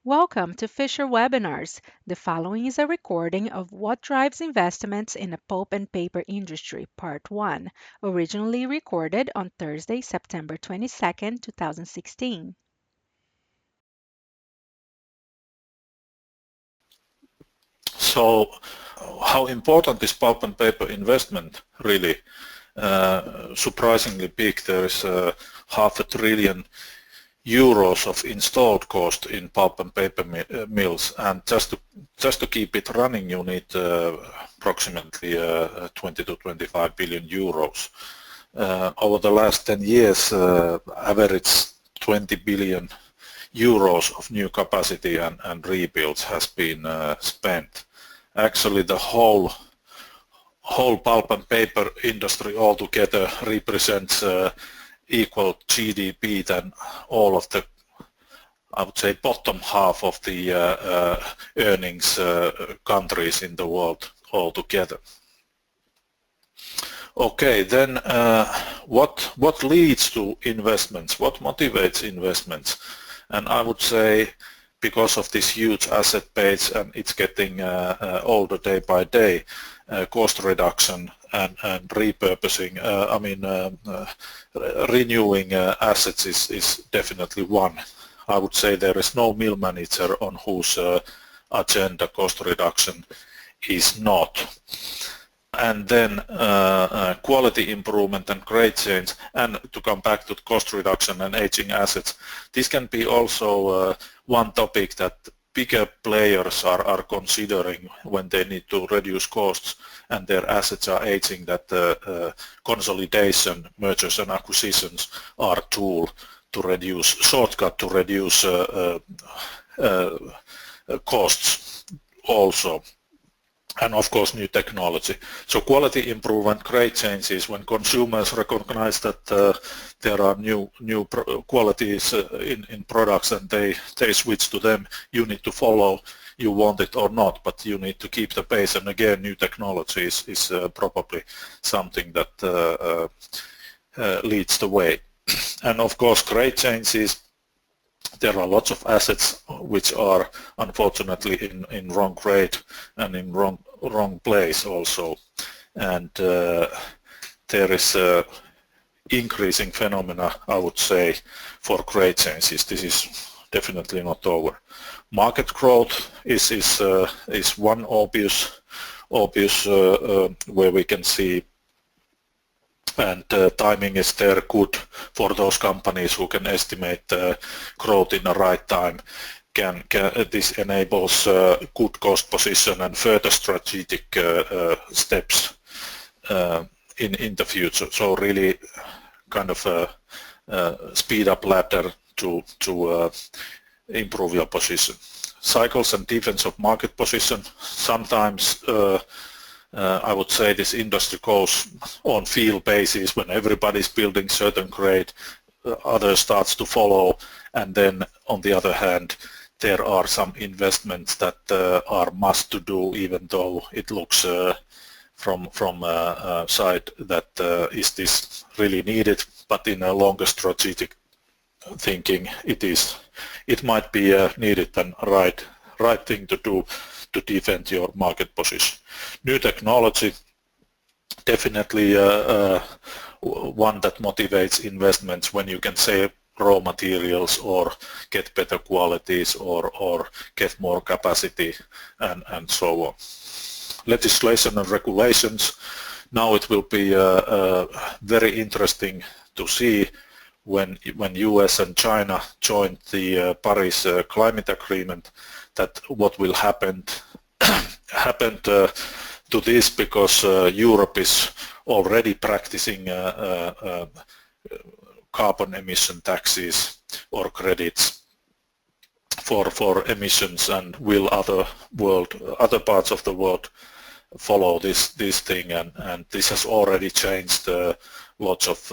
Welcome to Fisher Webinars. The following is a recording of What Drives Investments in the Pulp and Paper Industry, Part 1, originally recorded on Thursday, September 22nd, 2016. So, how important is pulp and paper investment really? Surprisingly big. There is €500 billion of installed cost in pulp and paper mills, and just to keep it running you need approximately 20 to 25 billion euros. Over the last 10 years, average 20 billion euros of new capacity and rebuilds has been spent. Actually, the whole pulp and paper industry altogether represents equal GDP than all of the, I would say, bottom half of the earnings countries in the world altogether. Okay, then what leads to investments? What motivates investments? And I would say, because of this huge asset base and it's getting older day by day, cost reduction and repurposing, renewing assets is definitely one. I would say there is no mill manager on whose agenda cost reduction is not. And then quality improvement and grade change, and to come back to cost reduction and aging assets, this can be also one topic that bigger players are considering when they need to reduce costs and their assets are aging, that consolidation, mergers and acquisitions are a tool to reduce, shortcut to reduce costs also. And of course new technology. So quality improvement, grade changes, when consumers recognize that there are new qualities in products and they switch to them, you need to follow, you want it or not, but you need to keep the pace. And again, new technology is probably something that leads the way. And of course grade changes. There are lots of assets which are unfortunately in wrong grade and in wrong place also, and there is increasing phenomena, I would say, for grade changes. This is definitely not over. Market growth is one obvious where we can see, and timing is there good for those companies who can estimate growth in the right time. This enables good cost position and further strategic steps in the future. So really kind of a speed up ladder to improve your position. Cycles and defense of market position. Sometimes I would say this industry goes on feel basis. When everybody's building certain grade, others starts to follow, and then on the other hand there are some investments that are must to do, even though it looks from a side that is this really needed, but in a longer strategic thinking it might be needed and right thing to do to defend your market position. New technology, definitely one that motivates investments when you can save raw materials or get better qualities or get more capacity and so on. Legislation and regulations. Now it will be very interesting to see when US and China joined the Paris Climate Agreement, that what will happen to this, because Europe is already practicing carbon emission taxes or credits for emissions, and will other parts of the world follow this thing, and this has already changed lots of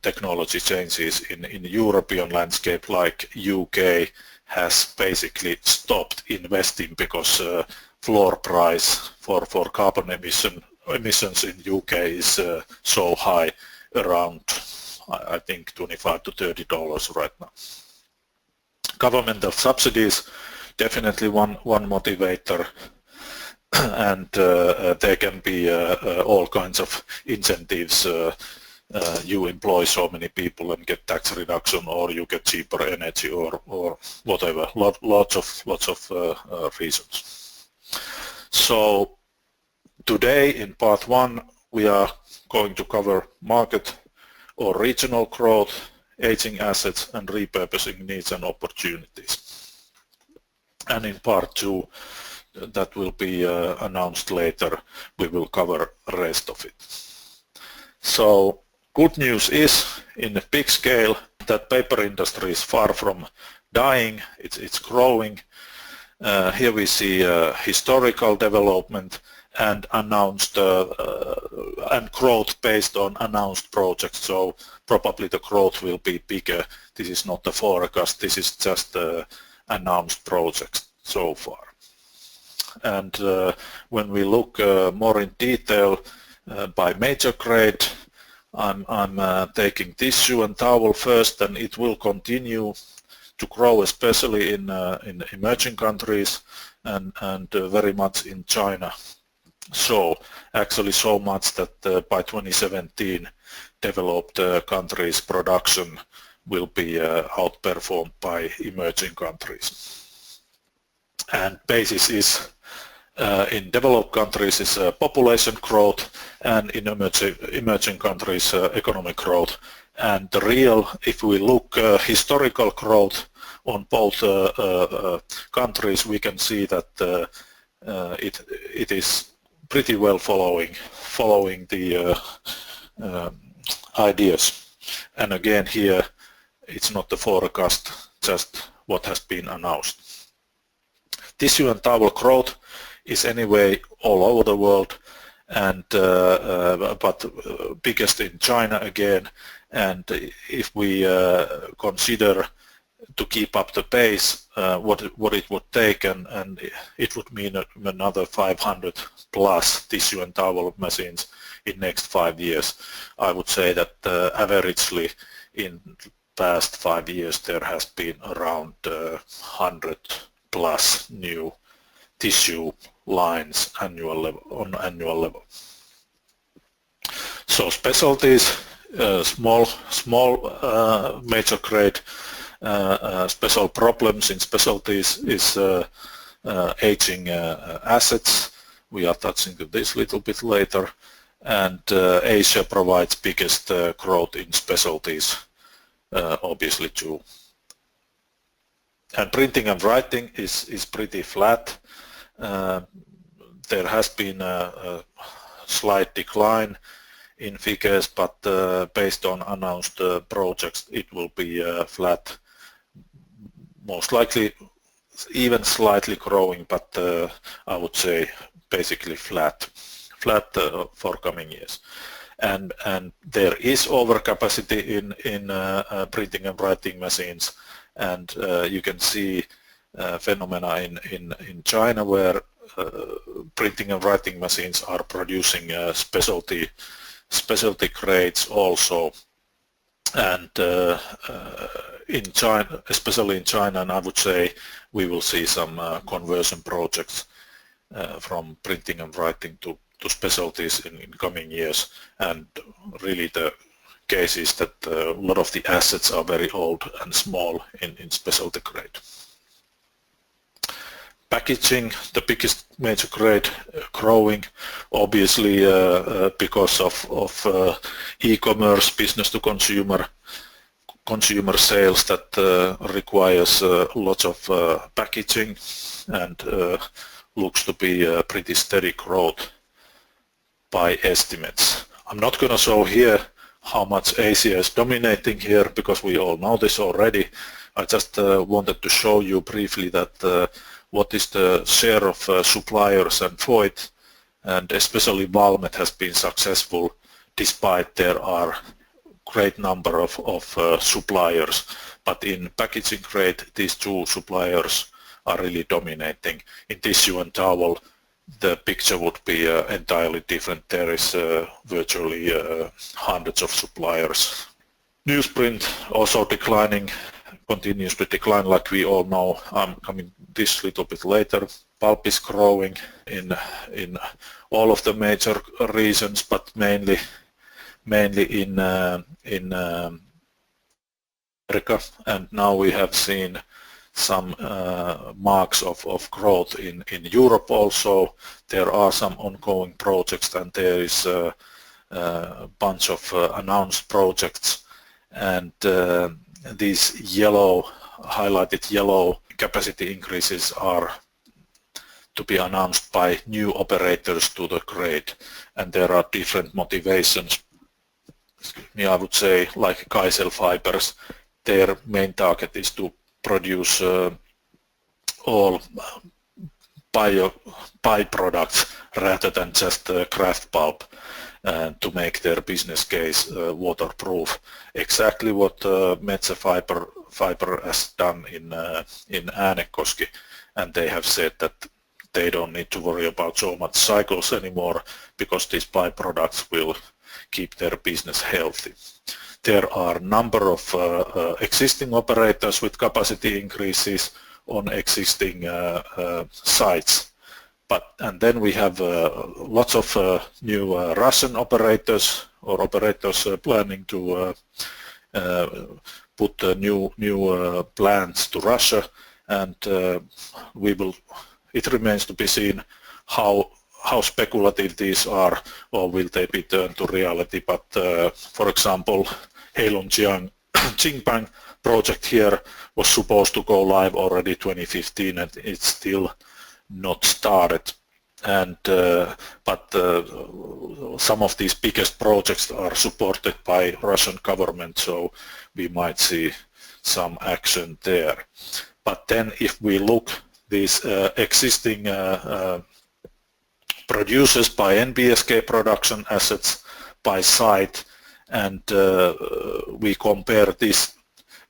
technology changes in the European landscape. Like UK has basically stopped investing because floor price for carbon emissions in UK is so high, around I think $25 to $30 right now. Governmental subsidies, definitely one motivator, and there can be all kinds of incentives. You employ so many people and get tax reduction, or you get cheaper energy, or whatever. Lots of reasons. So today in part 1 we are going to cover market or regional growth, aging assets, and repurposing needs and opportunities. And in part 2, that will be announced later, we will cover the rest of it. So good news is, in a big scale, that paper industry is far from dying, it's growing. Here we see historical development and announced and growth based on announced projects, so probably the growth will be bigger. This is not a forecast, this is just announced projects so far. And when we look more in detail by major grade, I'm taking tissue and towel first, and it will continue to grow, especially in emerging countries and very much in China. So actually so much that by 2017 developed countries' production will be outperformed by emerging countries. And basis is in developed countries is population growth, and in emerging countries economic growth. And the real, if we look historical growth on both countries, we can see that it is pretty well following the ideas. And again here, it's not the forecast, just what has been announced. Tissue and towel growth is anyway all over the world, and but biggest in China again. And if we consider to keep up the pace, what it would take, and it would mean another 500 plus tissue and towel machines in next 5 years. I would say that averagely in past 5 years there has been around 100 plus new tissue lines on annual level. So specialties, small major grade. Special problems in specialties is aging assets. We are touching this a little bit later, and Asia provides biggest growth in specialties, obviously too. And printing and writing is pretty flat. There has been a slight decline in figures, but based on announced projects it will be flat, most likely even slightly growing, but I would say basically flat for coming years. And there is overcapacity in printing and writing machines, and you can see phenomena in China where printing and writing machines are producing specialty grades also, and in China, especially in China, and I would say we will see some conversion projects from printing and writing to specialties in coming years. And really the case is that a lot of the assets are very old and small in specialty grade. Packaging, the biggest major grade, growing obviously because of e-commerce, business to consumer sales that requires lots of packaging, and looks to be a pretty steady growth by estimates. I'm not going to show here how much Asia is dominating here because we all know this already. I just wanted to show you briefly that what is the share of suppliers and Voith, and especially Valmet has been successful despite there are great number of suppliers. But in packaging grade, these two suppliers are really dominating. In tissue and towel, the picture would be entirely different. There is virtually hundreds of suppliers. Newsprint also declining continuously decline, like we all know. I'm coming this little bit later. Pulp is growing in all of the major regions, but mainly in America, and now we have seen some marks of growth in Europe also. There are some ongoing projects, and there is a bunch of announced projects, and these highlighted yellow capacity increases are to be announced by new operators to the grade, and there are different motivations. I would say, like Kaisel Fibers, their main target is to produce all byproducts rather than just Kraft pulp to make their business case waterproof. Exactly what Metsä Fiber has done in Äänekoski, and they have said that they don't need to worry about so much cycles anymore because these byproducts will keep their business healthy. There are a number of existing operators with capacity increases on existing sites. And then we have lots of new Russian operators or operators planning to put new plants to Russia, and it remains to be seen how speculative these are, or will they be turned to reality. But for example, Heilongjiang Qingpang project here was supposed to go live already 2015, and it's still not started. And but some of these biggest projects are supported by Russian government, so we might see some action there. But then if we look these existing producers by NBSK production assets by site, and we compare this,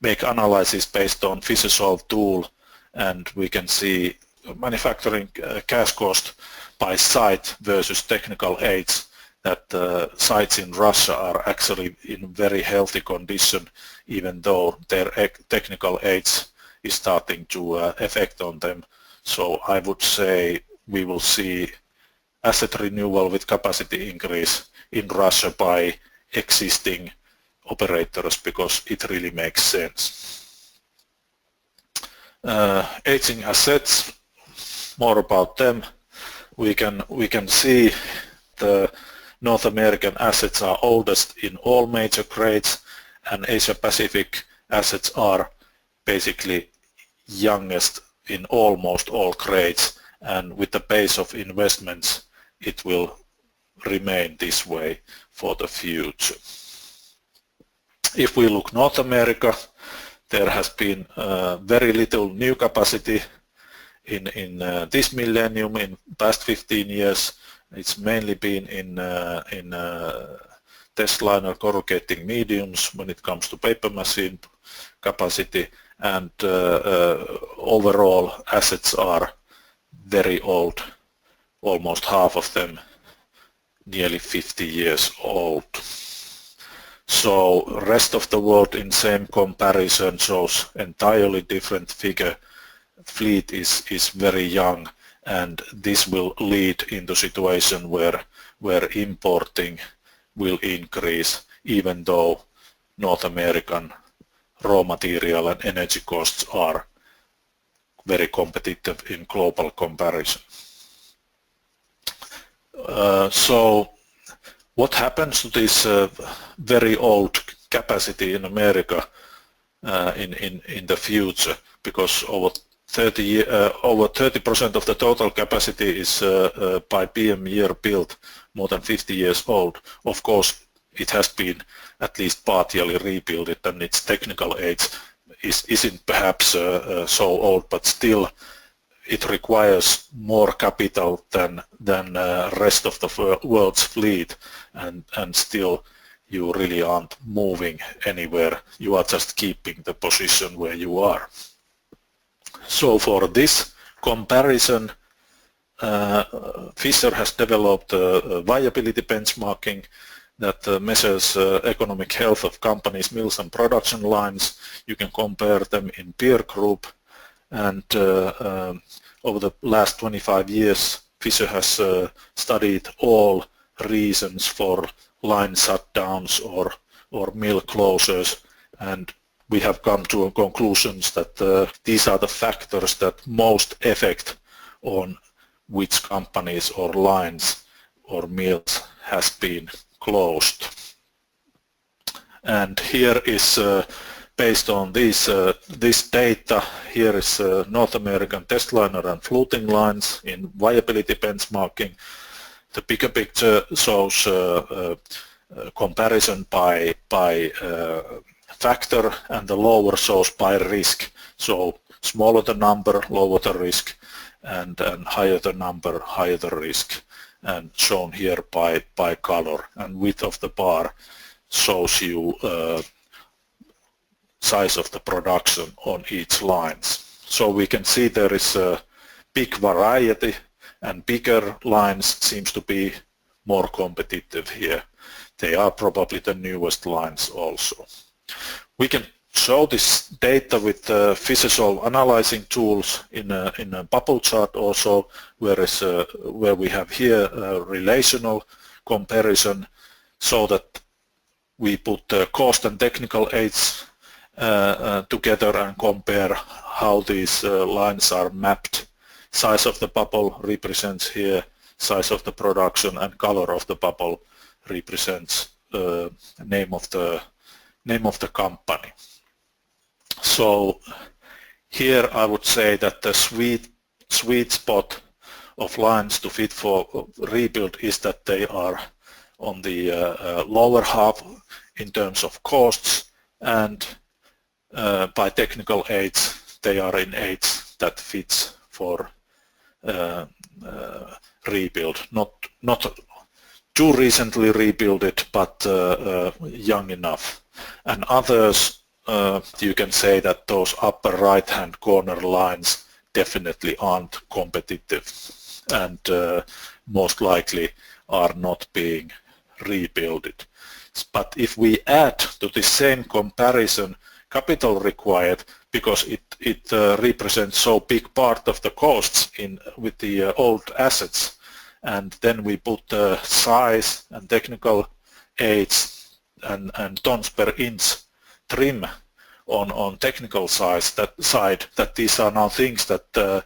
make analysis based on Fischer-Solve tool, and we can see manufacturing cash cost by site versus technical aids, that sites in Russia are actually in very healthy condition, even though their technical aids is starting to affect on them. So I would say we will see asset renewal with capacity increase in Russia by existing operators, because it really makes sense. Aging assets, more about them. We can see the North American assets are oldest in all major grades, and Asia Pacific assets are basically youngest in almost all grades, and with the pace of investments it will remain this way for the future. If we look North America, there has been very little new capacity in this millennium. In past 15 years, it's mainly been in Testliner corrugating mediums when it comes to paper machine capacity, and overall assets are very old, almost half of them nearly 50 years old. So rest of the world in same comparison shows entirely different figure. Fleet is very young, and this will lead into situation where importing will increase, even though North American raw material and energy costs are very competitive in global comparison. So what happens to this very old capacity in America in the future? Because over 30% of the total capacity is by PM year built, more than 50 years old. Of course, it has been at least partially rebuilt, and its technical age isn't perhaps so old, but still it requires more capital than rest of the world's fleet, and still you really aren't moving anywhere. You are just keeping the position where you are. So for this comparison, Fischer has developed a viability benchmarking that measures economic health of companies, mills and production lines. You can compare them in peer group, and over the last 25 years Fisher has studied all reasons for line shutdowns or mill closures, and we have come to conclusions that these are the factors that most affect on which companies or lines or mills has been closed. And here is based on this data, here is North American Testliner and Fluting lines in viability benchmarking. The bigger picture shows comparison by factor, and the lower shows by risk. So smaller the number, lower the risk, and higher the number, higher the risk, and shown here by color. And width of the bar shows you size of the production on each lines. So we can see there is a big variety, and bigger lines seems to be more competitive here. They are probably the newest lines also. We can show this data with Fisher analyzing tools in a bubble chart also, where we have here a relational comparison, so that we put cost and technical aids together and compare how these lines are mapped. Size of the bubble represents here size of the production, and color of the bubble represents name of the company. So here I would say that the sweet spot of lines to fit for rebuild is that they are on the lower half in terms of costs, and by technical aids they are in aids that fits for rebuild, not too recently rebuilt, but young enough. And others, you can say that those upper right hand corner lines definitely aren't competitive, and most likely are not being rebuilt. But if we add to the same comparison capital required, because it represents so big part of the costs with the old assets, and then we put size and technical aids and tons per inch trim on technical side, that these are now things that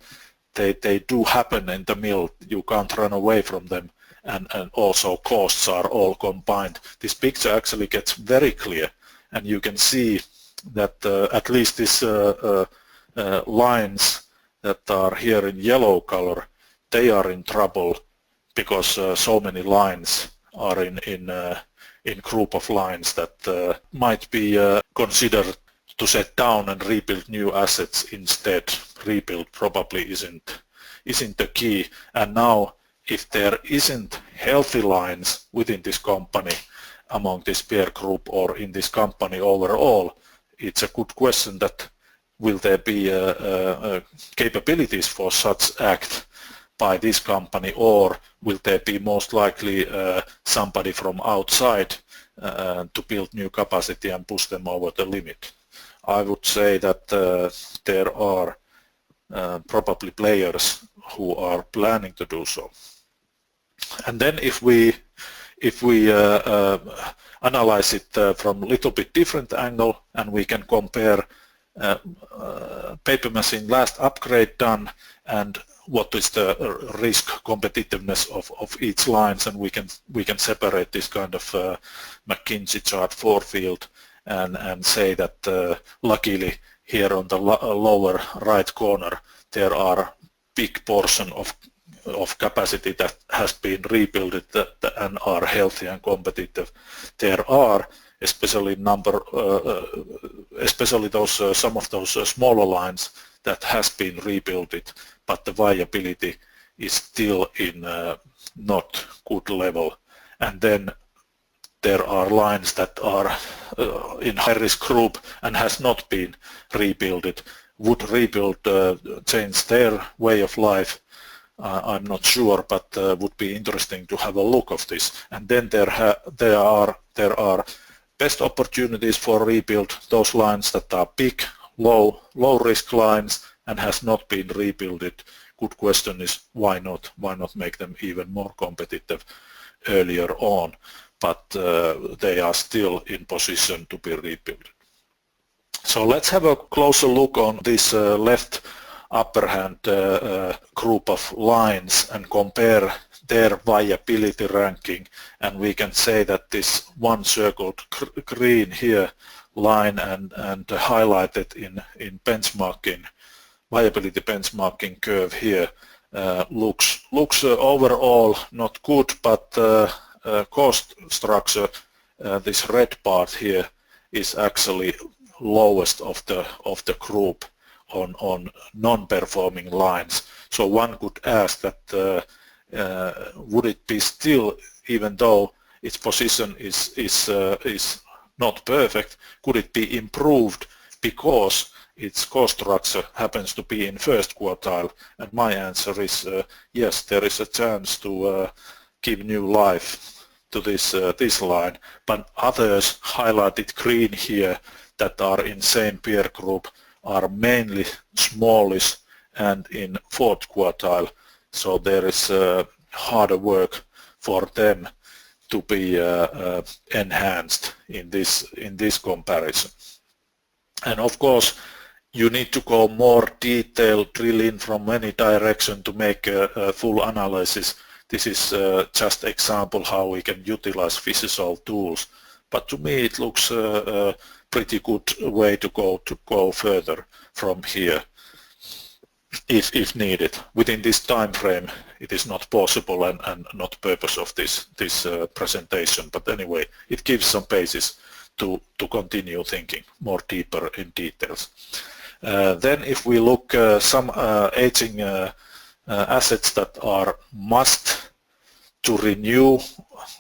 they do happen in the mill. You can't run away from them, and also costs are all combined. This picture actually gets very clear, and you can see that at least these lines that are here in yellow color, they are in trouble, because so many lines are in group of lines that might be considered to set down and rebuild new assets instead. Rebuild probably isn't the key. And now, if there isn't healthy lines within this company, among this peer group, or in this company overall, it's a good question that will there be capabilities for such act by this company, or will there be most likely somebody from outside to build new capacity and push them over the limit? I would say that there are probably players who are planning to do so. And then if we analyze it from a little bit different angle, and we can compare paper machine last upgrade done and what is the risk competitiveness of each lines, and we can separate this kind of McKinsey chart for field and say that luckily here on the lower right corner there are big portion of capacity that has been rebuilt and are healthy and competitive. There are especially those some of those smaller lines that has been rebuilt, but the viability is still in not good level. And then there are lines that are in high risk group and has not been rebuilt. Would rebuild change their way of life? I'm not sure, but would be interesting to have a look of this. And then there are best opportunities for rebuild, those lines that are big, low risk lines and has not been rebuilded. Good question is why not? Why not make them even more competitive earlier on? But they are still in position to be rebuilt. So let's have a closer look on this left upper hand group of lines and compare their viability ranking, and we can say that this one circled green here line and highlighted in benchmarking, viability benchmarking curve here looks overall not good, but cost structure, this red part here is actually lowest of the group on non-performing lines. So one could ask that would it be still, even though its position is not perfect, could it be improved because its cost structure happens to be in first quartile? And my answer is yes, there is a chance to give new life to this line, but others highlighted green here that are in same peer group are mainly smallish and in fourth quartile, so there is harder work for them to be enhanced in this comparison. And of course you need to go more detailed, drill in from many directions to make a full analysis. This is just example how we can utilize physical tools, but to me it looks a pretty good way to go further from here if needed. Within this time frame it is not possible and not purpose of this presentation, but anyway it gives some basis to continue thinking more deeper in details. Then if we look some aging assets that are must to renew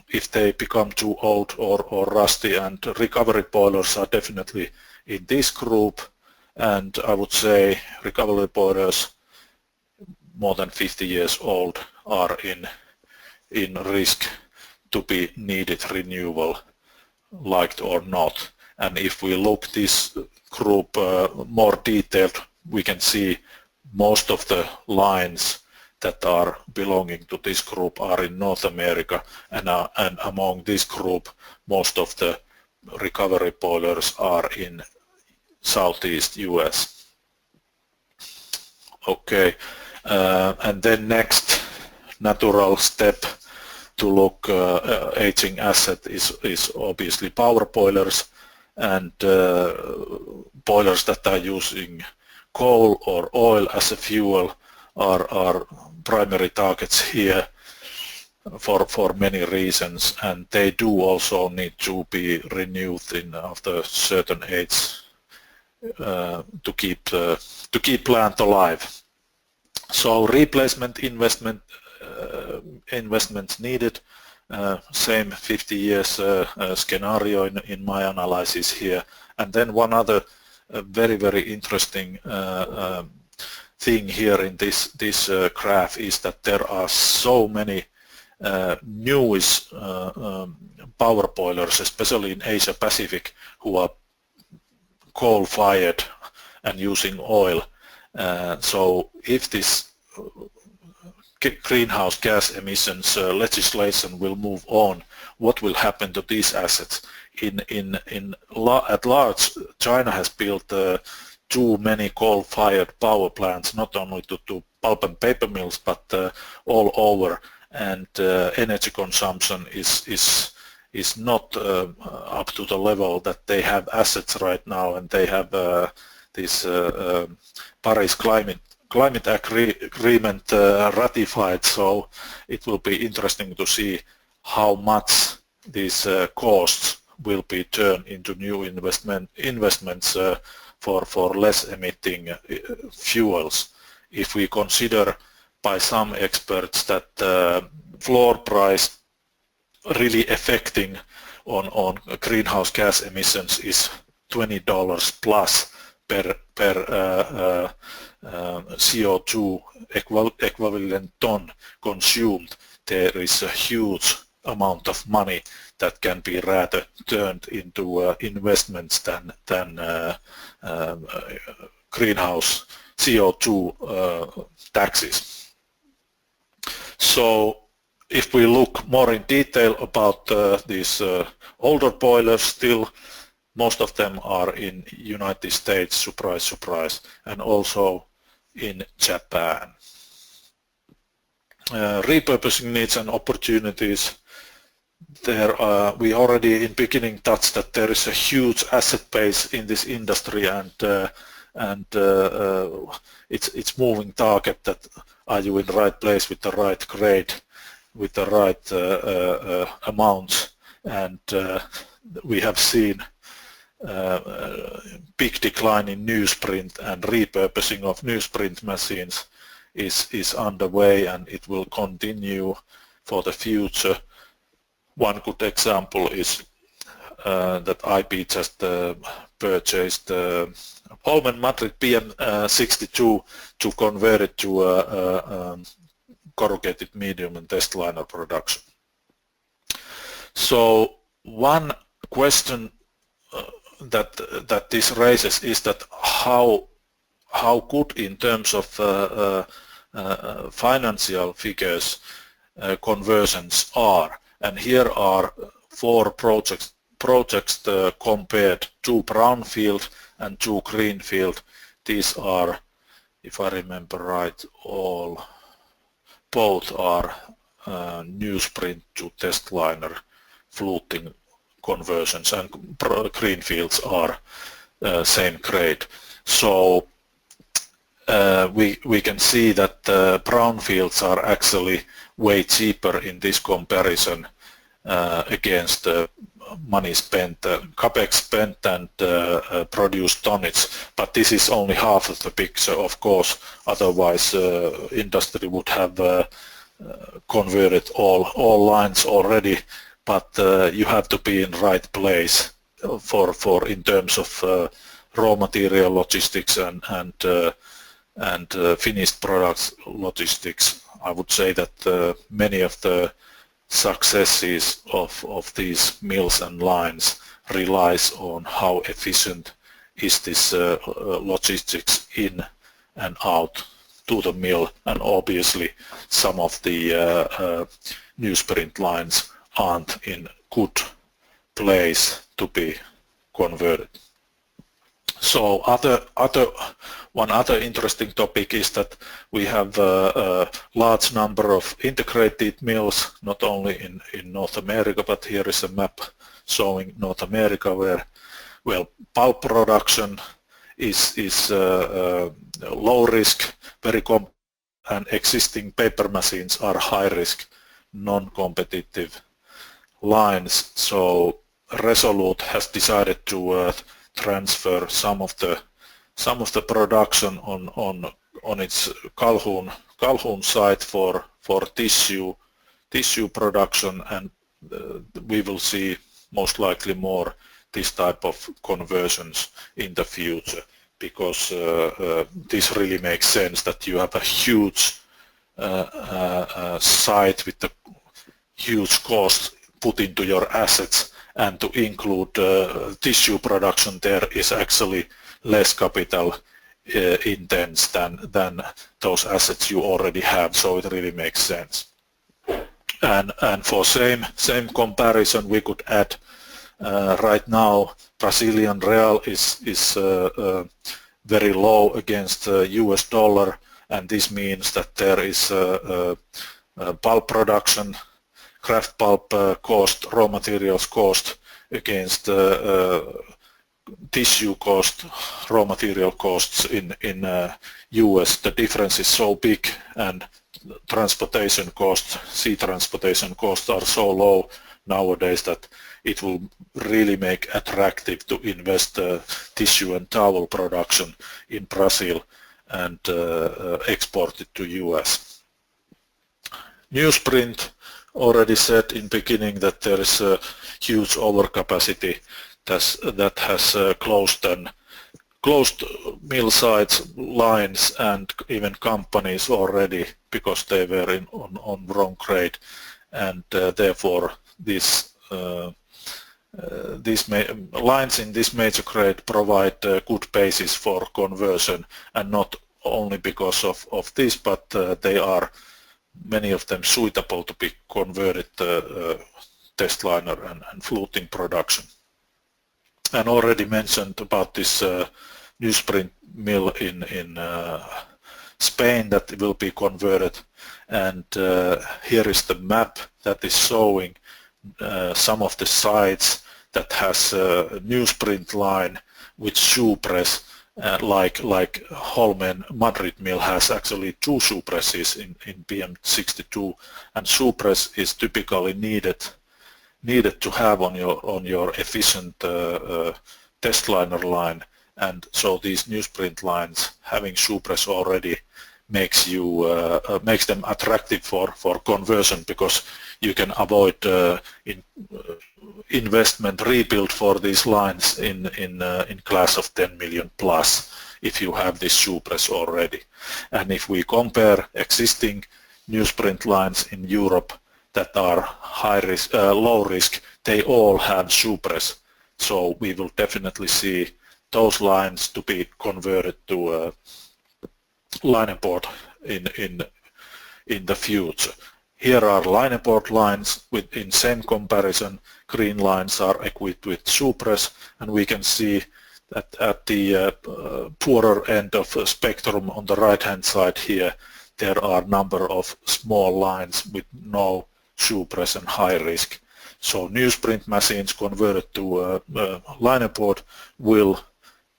if they become too old or rusty, and recovery boilers are definitely in this group, and I would say recovery boilers more than 50 years old are in risk to be needed renewal, liked or not. And if we look this group more detailed, we can see most of the lines that are belonging to this group are in North America, and among this group most of the recovery boilers are in Southeast US. Okay, and then next natural step to look aging asset is obviously power boilers, and boilers that are using coal or oil as a fuel are primary targets here for many reasons, and they do also need to be renewed after a certain age to keep plant alive. So replacement investments needed, same 50 years scenario in my analysis here. And then one other very interesting thing here in this graph is that there are so many newish power boilers, especially in Asia Pacific, who are coal-fired and using oil. So if this greenhouse gas emissions legislation will move on, what will happen to these assets? At large, China has built too many coal-fired power plants, not only to pulp and paper mills, but all over, and energy consumption is not up to the level that they have assets right now, and they have this Paris climate agreement ratified. So it will be interesting to see how much these costs will be turned into new investments for less emitting fuels. If we consider by some experts that floor price really affecting on greenhouse gas emissions is $20 plus per CO2 equivalent ton consumed, there is a huge amount of money that can be rather turned into investments than greenhouse CO2 taxes. So if we look more in detail about these older boilers, still most of them are in United States, surprise, surprise, and also in Japan. Repurposing needs and opportunities. There we already in beginning touched that there is a huge asset base in this industry, and it's moving target that are you in the right place with the right grade, with the right amounts, and we have seen big decline in newsprint, and repurposing of newsprint machines is underway, and it will continue for the future. One good example is that IP just purchased Holman Madrid PM62 to convert it to corrugated medium and testliner production. So one question that this raises is that how good in terms of financial figures conversions are, and here are 4 projects compared, 2 Brownfield and 2 Greenfield. These are, if I remember right, both are newsprint to testliner fluting conversions, and greenfields are same grade. So we can see that brownfields are actually way cheaper in this comparison against money spent, capex spent, and produced tonnage. But this is only half of the picture, of course. Otherwise, industry would have converted all lines already. But you have to be in right place for in terms of raw material logistics and finished products logistics. I would say that many of the successes of these mills and lines relies on how efficient is this logistics in and out to the mill, and obviously some of the newsprint lines aren't in good place to be converted. So one other interesting topic is that we have a large number of integrated mills, not only in North America, but here is a map showing North America where, well, pulp production is low risk, and existing paper machines are high risk, non-competitive lines. So Resolute has decided to transfer some of the production on its Calhoun site for tissue production, and we will see most likely more this type of conversions in the future, because this really makes sense that you have a huge site with the huge cost put into your assets, and to include tissue production there is actually less capital intense than those assets you already have, so it really makes sense. And for same comparison, we could add right now Brazilian real is very low against US dollar, and this means that there is pulp production, Kraft pulp cost, raw materials cost against tissue cost, raw material costs in US. The difference is so big, and transportation costs, sea transportation costs are so low nowadays that it will really make attractive to invest tissue and towel production in Brazil and export it to US. Newsprint, already said in beginning that there is a huge overcapacity that has closed and closed mill sites, lines, and even companies already because they were on wrong grade, and therefore these lines in this major grade provide a good basis for conversion, and not only because of this, but they are, many of them, suitable to be converted testliner and fluting production. And already mentioned about this Newsprint mill in Spain that will be converted, and here is the map that is showing some of the sites that has a newsprint line with shoe press, like Holmen Madrid mill has actually 2 shoe presses in PM62, and shoe press is typically needed to have on your efficient testliner line, and so these newsprint lines having shoe press already makes them attractive for conversion, because you can avoid investment rebuild for these lines in class of 10 million plus if you have this shoe press already. And if we compare existing newsprint lines in Europe that are high risk, low risk, they all have shoe press. So we will definitely see those lines to be converted to linerboard in the future. Here are linerboard lines in same comparison. Green lines are equipped with shoe press, and we can see that at the poorer end of the spectrum on the right hand side here, there are a number of small lines with no shoe press and high risk. So newsprint machines converted to linerboard will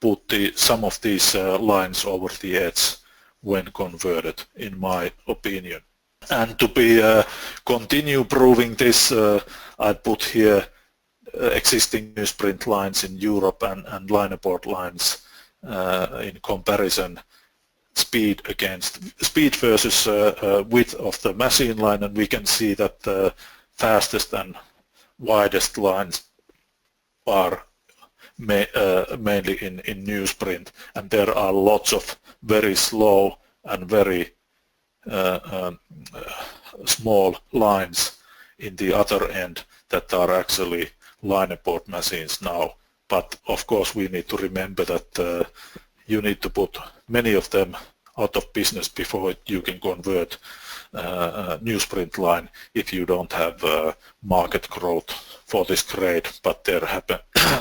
put some of these lines over the edge when converted, in my opinion. And to be continue proving this, I put here existing newsprint lines in Europe and linerboard lines in comparison, speed versus width of the machine line, and we can see that the fastest and widest lines are mainly in newsprint, and there are lots of very slow and very small lines in the other end that are actually linerboard machines now. But of course we need to remember that you need to put many of them out of business before you can convert newsprint line if you don't have market growth for this grade, but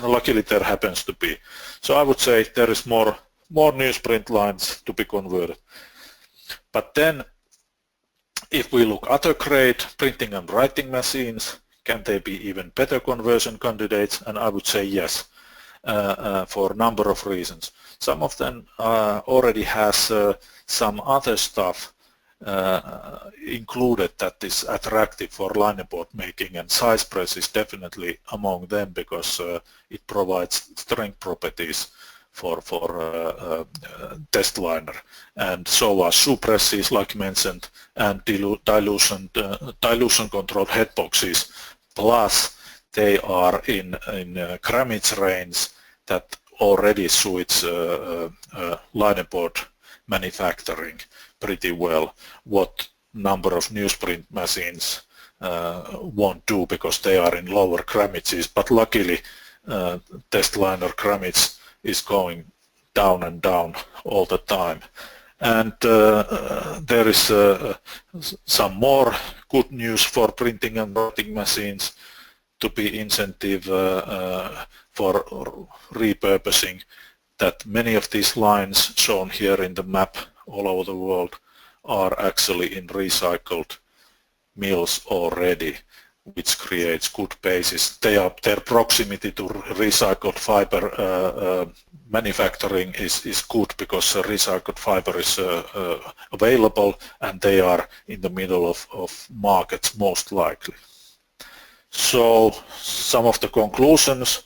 luckily there happens to be. So I would say there is more newsprint lines to be converted. But then if we look other grade, printing and writing machines, can they be even better conversion candidates? And I would say yes, for a number of reasons. Some of them already has some other stuff included that is attractive for linerboard making, and size press is definitely among them because it provides strength properties for testliner, and so are shoe presses like mentioned, and dilution controlled head boxes, plus they are in grammage range that already suits linerboard manufacturing pretty well, what number of newsprint machines won't do because they are in lower grammages, but luckily testliner grammage is going down and down all the time. And there is some more good news for printing and writing machines to be incentive for repurposing, that many of these lines shown here in the map all over the world are actually in recycled mills already, which creates good basis. Their proximity to recycled fiber manufacturing is good because recycled fiber is available, and they are in the middle of markets most likely. So some of the conclusions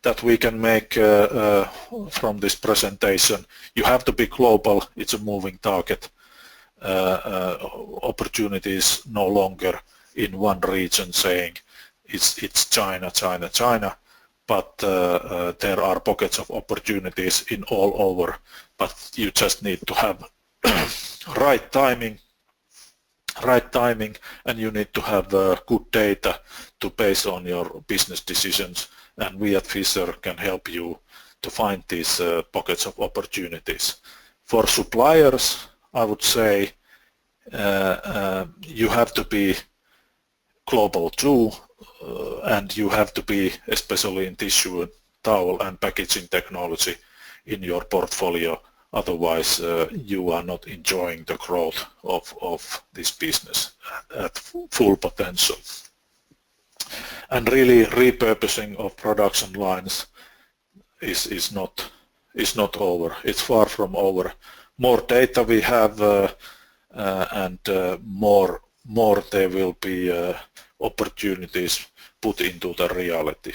that we can make from this presentation: you have to be global, it's a moving target. Opportunities no longer in one region saying it's China, China, China, but there are pockets of opportunities in all over, but you just need to have right timing, and you need to have good data to base on your business decisions, and we at Fisher can help you to find these pockets of opportunities. For suppliers, I would say you have to be global too, and you have to be, especially in tissue, towel and packaging technology, in your portfolio. Otherwise, you are not enjoying the growth of this business at full potential. And really, repurposing of production lines is not over. It's far from over. More data we have, and more there will be opportunities put into the reality.